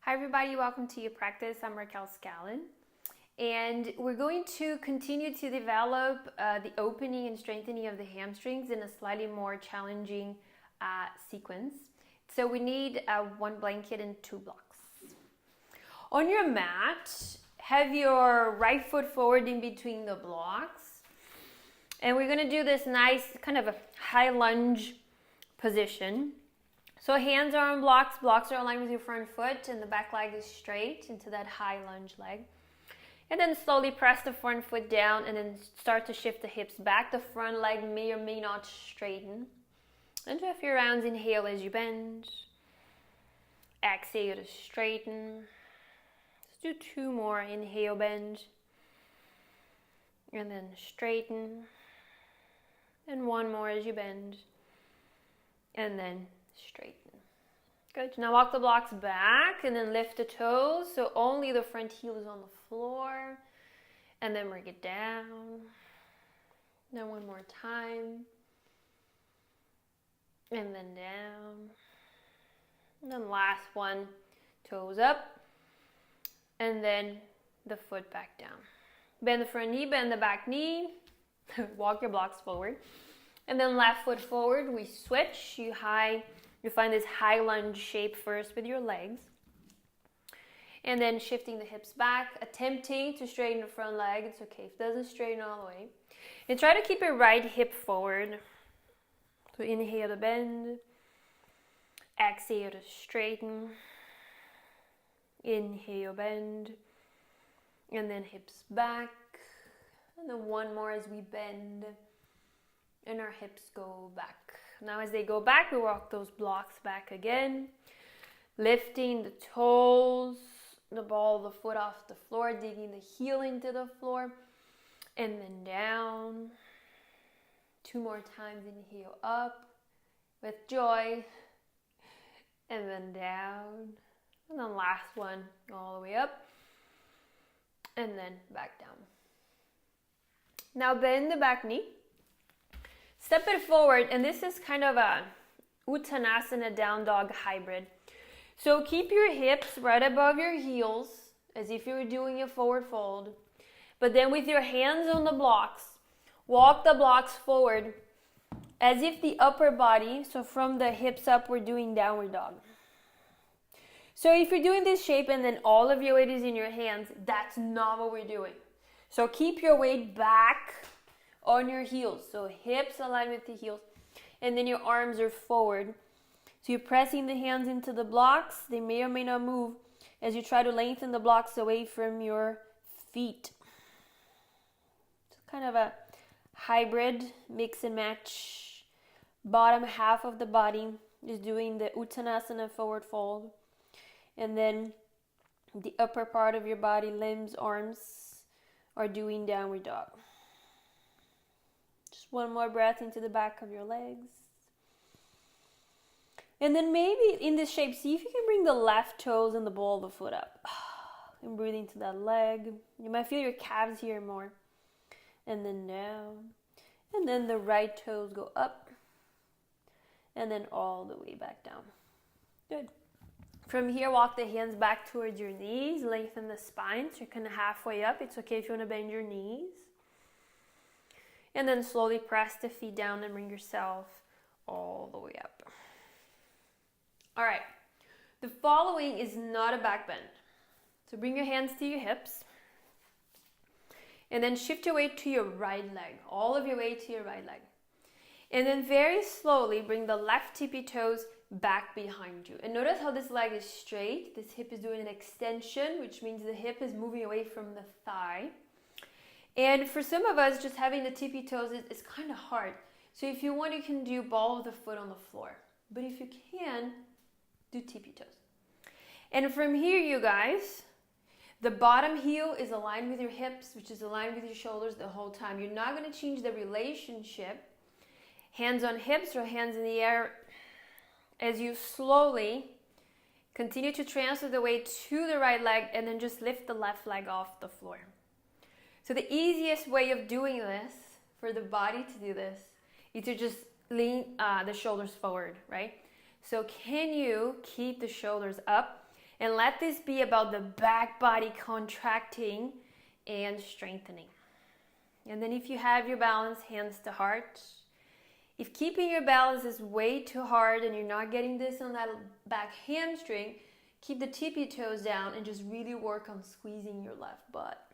Hi everybody, welcome to your practice. I'm Raquel, and we're going to continue to develop the opening and strengthening of the hamstrings in a slightly more challenging sequence. So we need one blanket and 2 blocks. On your mat, have your right foot forward in between the blocks, and we're going to do this nice kind of a high lunge position. So hands are on blocks, blocks are aligned with your front foot, and the back leg is straight into that high lunge leg. And then slowly press the front foot down and then start to shift the hips back. The front leg may or may not straighten. And do a few rounds. Inhale as you bend. Exhale to straighten. Let's do 2 more. Inhale, bend. And then straighten. And 1 more as you bend. And then straighten. Good. Now walk the blocks back and then lift the toes so only the front heel is on the floor. And then bring it down. Then 1 more time. And then down. And then last one. Toes up. And then the foot back down. Bend the front knee, bend the back knee. Walk your blocks forward. And then left foot forward, we switch. You find this high lunge shape first with your legs. And then shifting the hips back, attempting to straighten the front leg. It's okay if it doesn't straighten all the way. And try to keep your right hip forward. So inhale to bend. Exhale to straighten. Inhale, bend. And then hips back. And then 1 more as we bend. And our hips go back. Now as they go back, we walk those blocks back again. Lifting the toes, the ball of the foot off the floor, digging the heel into the floor. And then down. 2 more times, inhale up with joy. And then down. And then last one, all the way up. And then back down. Now bend the back knee. Step it forward, and this is kind of a Uttanasana down dog hybrid. So keep your hips right above your heels, as if you were doing a forward fold. But then with your hands on the blocks, walk the blocks forward, as if the upper body, so from the hips up, we're doing downward dog. So if you're doing this shape and then all of your weight is in your hands, that's not what we're doing. So keep your weight back on your heels, so hips align with the heels, and then your arms are forward. So you're pressing the hands into the blocks. They may or may not move as you try to lengthen the blocks away from your feet. It's kind of a hybrid, mix and match. Bottom half of the body is doing the Uttanasana forward fold, and then the upper part of your body, limbs, arms, are doing downward dog. 1 more breath into the back of your legs. And then maybe in this shape, see if you can bring the left toes and the ball of the foot up. And breathe into that leg. You might feel your calves here more. And then down. And then the right toes go up. And then all the way back down. Good. From here, walk the hands back towards your knees. Lengthen the spine. So you're kind of halfway up. It's okay if you want to bend your knees. And then slowly press the feet down and bring yourself all the way up. All right. The following is not a back bend. So bring your hands to your hips. And then shift your weight to your right leg. All of your weight to your right leg. And then very slowly bring the left tippy toes back behind you. And notice how this leg is straight. This hip is doing an extension, which means the hip is moving away from the thigh. And for some of us, just having the tippy toes is kind of hard. So if you want, you can do ball of the foot on the floor. But if you can, do tippy toes. And from here, you guys, the bottom heel is aligned with your hips, which is aligned with your shoulders the whole time. You're not going to change the relationship. Hands on hips or hands in the air as you slowly continue to transfer the weight to the right leg and then just lift the left leg off the floor. So the easiest way of doing this, for the body to do this, is to just lean the shoulders forward, right? So can you keep the shoulders up And let this be about the back body contracting and strengthening. And then if you have your balance, hands to heart. If keeping your balance is way too hard and you're not getting this on that back hamstring, keep the tippy toes down and just really work on squeezing your left butt.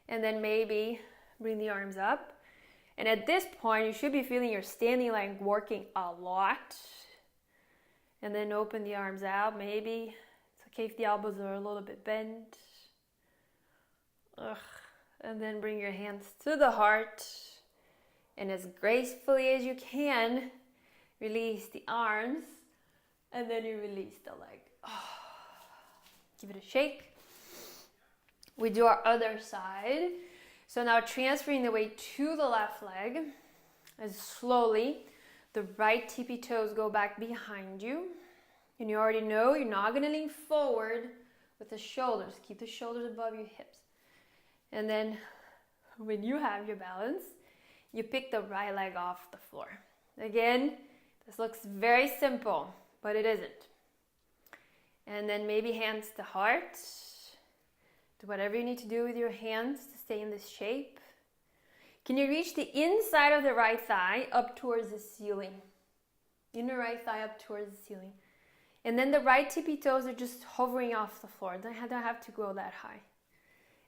And then maybe bring the arms up. And at this point, you should be feeling your standing leg working a lot. And then open the arms out, maybe. It's okay if the elbows are a little bit bent. And then bring your hands to the heart. And as gracefully as you can, release the arms. And then you release the leg. Give it a shake. We do our other side. So now transferring the weight to the left leg. As slowly the right tippy toes go back behind you. And you already know you're not going to lean forward with the shoulders. Keep the shoulders above your hips. And then when you have your balance, you pick the right leg off the floor. Again, this looks very simple, but it isn't. And then maybe hands to heart. Do whatever you need to do with your hands to stay in this shape. Can you reach the inside of the right thigh up towards the ceiling? Inner right thigh up towards the ceiling. And then the right tippy toes are just hovering off the floor. Don't have to go that high.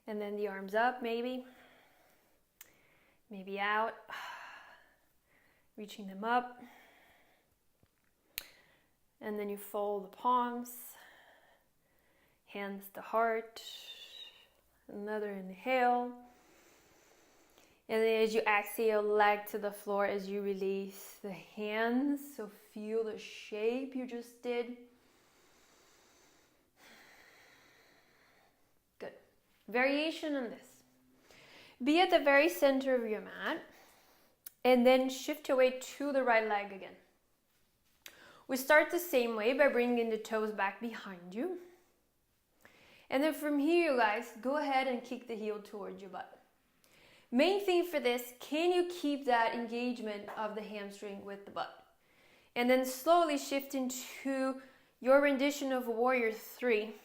And then the arms up, maybe. Maybe out. Reaching them up. And then you fold the palms. Hands to heart. Another inhale. And then as you exhale, leg to the floor as you release the hands. So feel the shape you just did. Good. Variation on this. Be at the very center of your mat. And then shift your weight to the right leg again. We start the same way by bringing the toes back behind you. And then from here, you guys, go ahead and kick the heel towards your butt. Main thing for this, can you keep that engagement of the hamstring with the butt? And then slowly shift into your rendition of Warrior 3,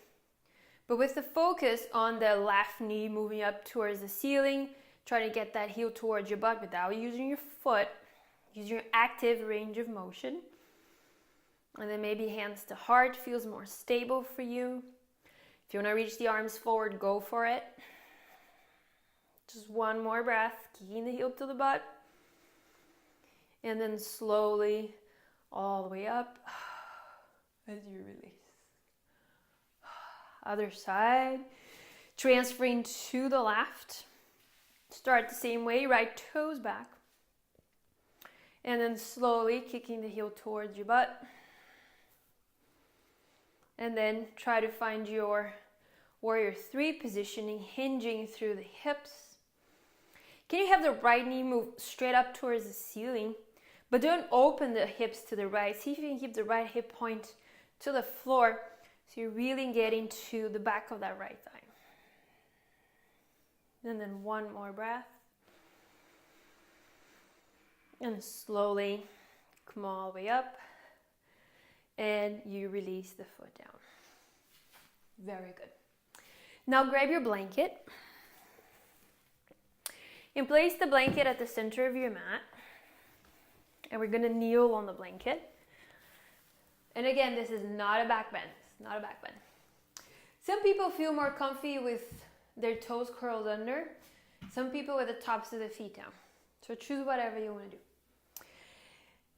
but with the focus on the left knee moving up towards the ceiling. Try to get that heel towards your butt without using your foot. Use your active range of motion. And then maybe hands to heart feels more stable for you. If you want to reach the arms forward, go for it. Just one more breath, kicking the heel to the butt. And then slowly all the way up as you release. Other side. Transferring to the left. Start the same way, right toes back. And then slowly kicking the heel towards your butt. And then try to find your Warrior 3 positioning, hinging through the hips. Can you have the right knee move straight up towards the ceiling? But don't open the hips to the right. See if you can keep the right hip point to the floor so you're really getting to the back of that right thigh. And then one more breath. And slowly come all the way up. And you release the foot down. Very good. Now grab your blanket. And place the blanket at the center of your mat. And we're going to kneel on the blanket. And again, this is not a back bend. It's not a back bend. Some people feel more comfy with their toes curled under. Some people with the tops of the feet down. So choose whatever you want to do.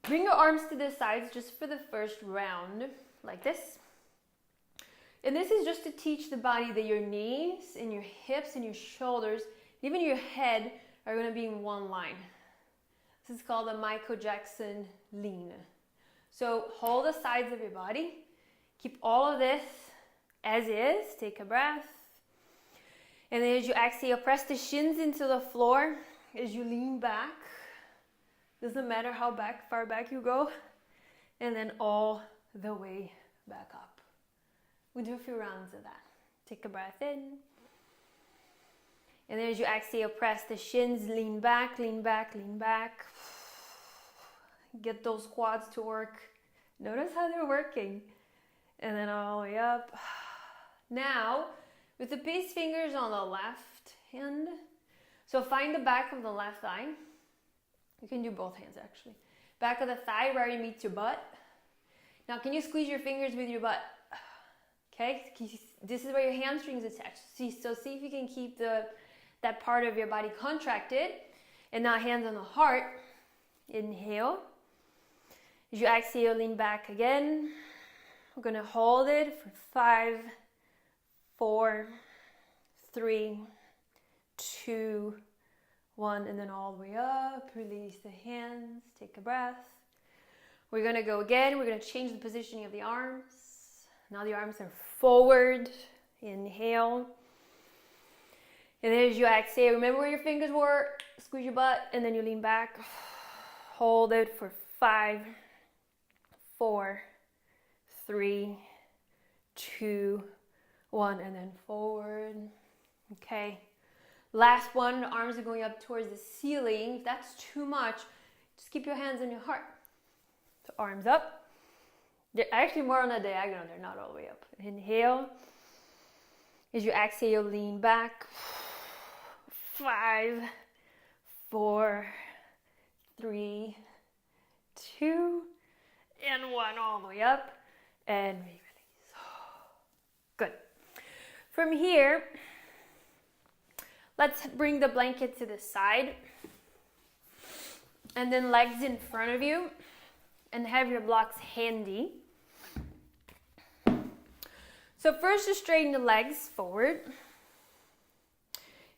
Bring your arms to the sides just for the first round, like this. And this is just to teach the body that your knees and your hips and your shoulders, even your head, are going to be in one line. This is called the Michael Jackson lean. So hold the sides of your body. Keep all of this as is. Take a breath. And then as you exhale, press the shins into the floor as you lean back. Doesn't matter how far back you go. And then all the way back up. We'll do a few rounds of that. Take a breath in. And then as you exhale, press the shins, lean back, lean back, lean back. Get those quads to work. Notice how they're working. and then all the way up. Now, with the peace fingers on the left hand, so find the back of the left thigh. You can do both hands actually. Back of the thigh where it meets your butt. Now, can you squeeze your fingers with your butt? Okay, this is where your hamstrings attach. So see if you can keep that part of your body contracted. And now hands on the heart. Inhale. As you exhale, lean back again. We're going to hold it for 5, 4, 3, 2, 1, and then all the way up. Release the hands. Take a breath. We're going to go again. We're going to change the positioning of the arms. Now the arms are forward. Inhale. And then as you exhale, remember where your fingers were. Squeeze your butt, and then you lean back. Hold it for 5, 4, 3, 2, 1, and then forward. Okay. Last one, arms are going up towards the ceiling. If that's too much, just keep your hands on your heart. So arms up. They're actually more on a diagonal. They're not all the way up. Inhale. As you exhale, lean back. 5, 4, 3, 2, and 1. All the way up. And we release. Good. From here, let's bring the blanket to the side. And then legs in front of you. And have your blocks handy. So first, just straighten the legs forward.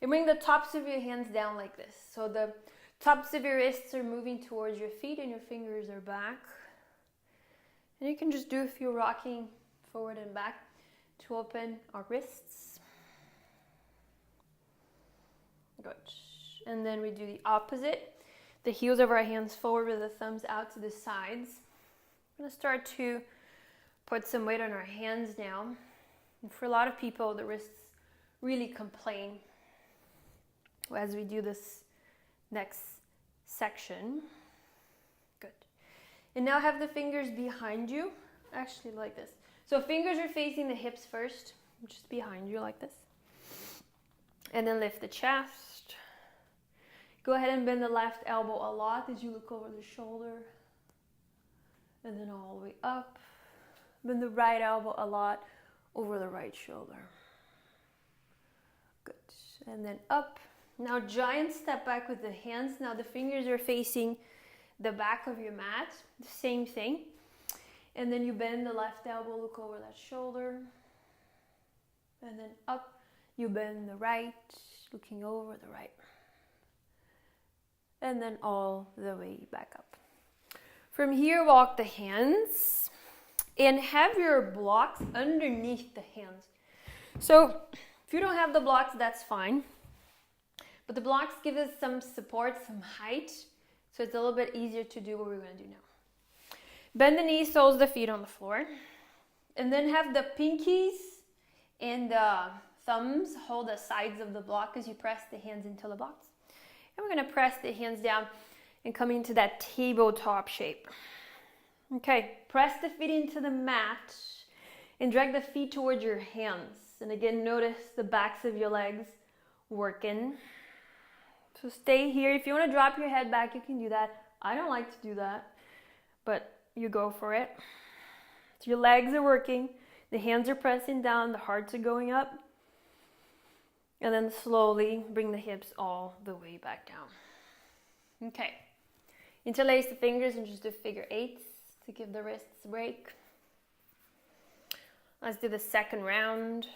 And bring the tops of your hands down like this. So the tops of your wrists are moving towards your feet and your fingers are back. And you can just do a few rocking forward and back to open our wrists. Good. And then we do the opposite. The heels of our hands forward with the thumbs out to the sides. I'm going to start to put some weight on our hands now. And for a lot of people, the wrists really complain as we do this next section. Good. And now have the fingers behind you, actually like this. So fingers are facing the hips first, just behind you like this. And then lift the chest. Go ahead and bend the left elbow a lot as you look over the shoulder. And then all the way up. Bend the right elbow a lot over the right shoulder. Good. And then up. Now giant step back with the hands. Now the fingers are facing the back of your mat. The same thing. And then you bend the left elbow, look over that shoulder. And then up. You bend the right, looking over the right. And then all the way back up. From here, walk the hands and have your blocks underneath the hands. So if you don't have the blocks, that's fine. But the blocks give us some support, some height. So it's a little bit easier to do what we're going to do now. Bend the knees, soles the feet on the floor. And then have the pinkies and the thumbs hold the sides of the block as you press the hands into the blocks. And we're going to press the hands down and come into that tabletop shape. Okay, press the feet into the mat and drag the feet towards your hands. And again, notice the backs of your legs working. So stay here. If you want to drop your head back, you can do that. I don't like to do that, but you go for it. So your legs are working. The hands are pressing down. The hearts are going up. And then slowly bring the hips all the way back down. Okay. Interlace the fingers and just do figure eights to give the wrists a break. Let's do the second round.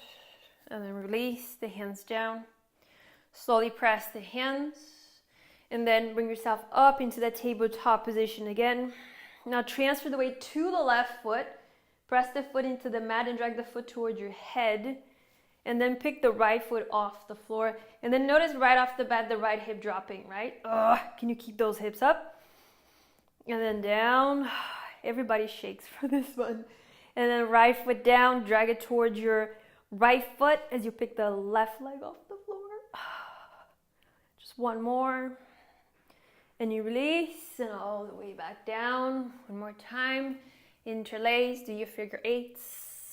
And then release the hands down. Slowly press the hands. And then bring yourself up into that tabletop position again. Now transfer the weight to the left foot. Press the foot into the mat and drag the foot towards your head. And then pick the right foot off the floor. And then notice right off the bat the right hip dropping, right? Can you keep those hips up? And then down. Everybody shakes for this one. And then right foot down. Drag it towards your right foot as you pick the left leg off the floor. Just one more. And you release and all the way back down. One more time. Interlace. Do your figure eights.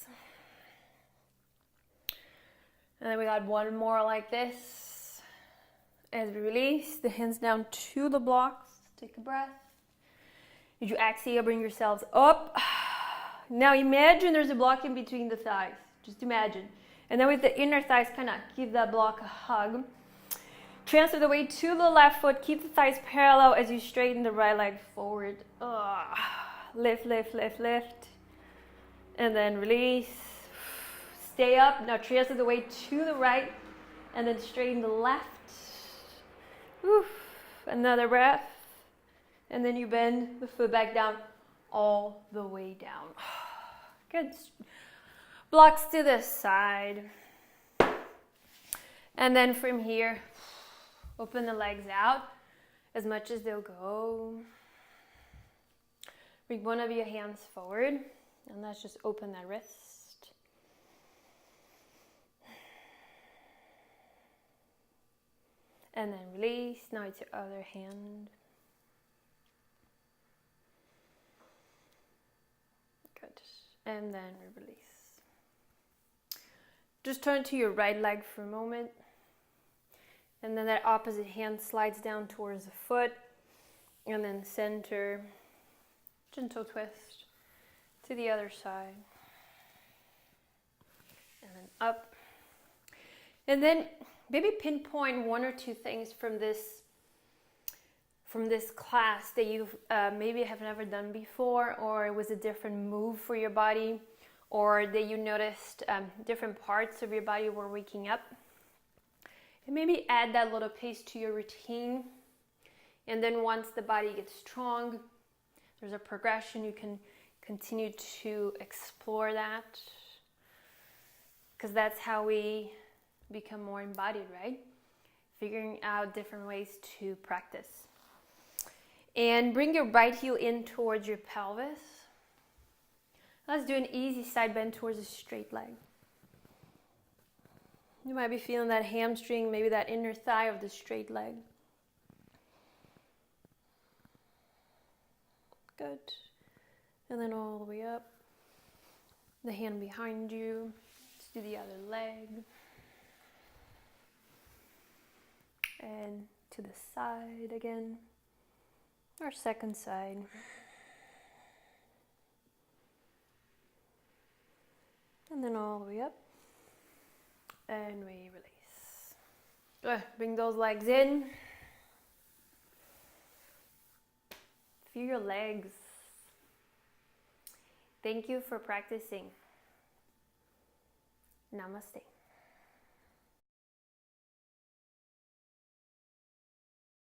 And then we got one more like this. As we release, the hands down to the blocks. Take a breath. As you exhale, bring yourselves up. Now imagine there's a block in between the thighs. Just imagine. And then with the inner thighs, kind of give that block a hug. Transfer the weight to the left foot. Keep the thighs parallel as you straighten the right leg forward. Lift, lift, lift, lift. And then release. Stay up. Now transfer the weight to the right. And then straighten the left. Oof. Another breath. And then you bend the foot back down. All the way down. Good. Blocks to the side. And then from here, open the legs out as much as they'll go. Bring one of your hands forward, and let's just open that wrist. And then release. Now it's your other hand. Good. And then we release. Just turn to your right leg for a moment. And then that opposite hand slides down towards the foot. And then center. Gentle twist to the other side. And then up. And then maybe pinpoint one or two things from this class that you maybe have never done before, or it was a different move for your body, or that you noticed different parts of your body were waking up. And maybe add that little piece to your routine. And then once the body gets strong, there's a progression. You can continue to explore that, because that's how we become more embodied, right? Figuring out different ways to practice. And bring your right heel in towards your pelvis. Let's do an easy side bend towards a straight leg. You might be feeling that hamstring, maybe that inner thigh of the straight leg. Good. And then all the way up. The hand behind you. Let's do the other leg. And to the side again. Our second side. And then all the way up. And we release. Good. Bring those legs in. Feel your legs. Thank you for practicing. Namaste.